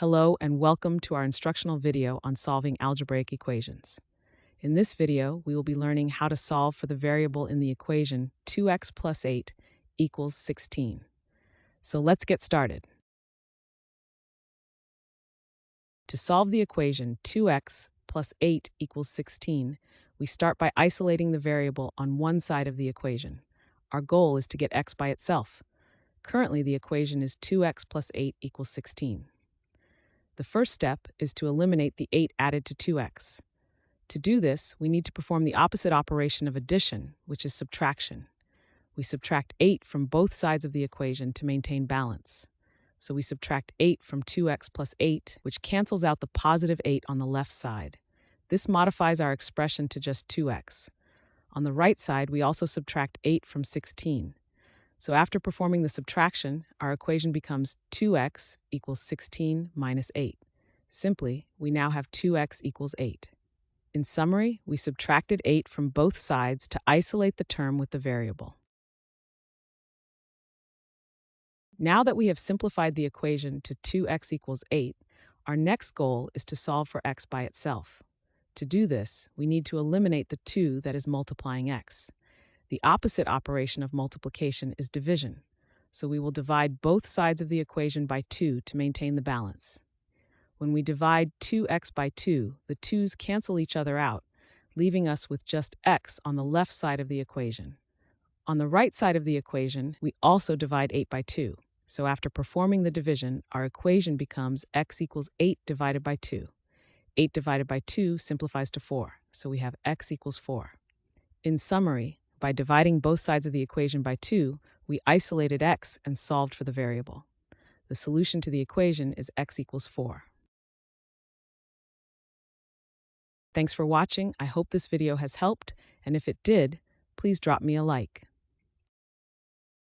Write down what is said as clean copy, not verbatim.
Hello and welcome to our instructional video on solving algebraic equations. In this video, we will be learning how to solve for the variable in the equation 2x plus 8 equals 16. So let's get started. To solve the equation 2x plus 8 equals 16, we start by isolating the variable on one side of the equation. Our goal is to get x by itself. Currently, the equation is 2x plus 8 equals 16. The first step is to eliminate the 8 added to 2x. To do this, we need to perform the opposite operation of addition, which is subtraction. We subtract 8 from both sides of the equation to maintain balance. So we subtract 8 from 2x plus 8, which cancels out the positive 8 on the left side. This modifies our expression to just 2x. On the right side, we also subtract 8 from 16. So after performing the subtraction, our equation becomes 2x equals 16 minus 8. Simply, we now have 2x equals 8. In summary, we subtracted 8 from both sides to isolate the term with the variable. Now that we have simplified the equation to 2x equals 8, our next goal is to solve for x by itself. To do this, we need to eliminate the 2 that is multiplying x. The opposite operation of multiplication is division, so we will divide both sides of the equation by 2 to maintain the balance. When we divide 2x by 2, the 2's cancel each other out, leaving us with just x on the left side of the equation. On the right side of the equation, we also divide 8 by 2. So after performing the division, our equation becomes x equals 8 divided by 2. 8 divided by 2 simplifies to 4, so we have x equals 4. In summary, by dividing both sides of the equation by 2, we isolated x and solved for the variable. The solution to the equation is x equals 4. Thanks for watching. I hope this video has helped, and if it did, please drop me a like.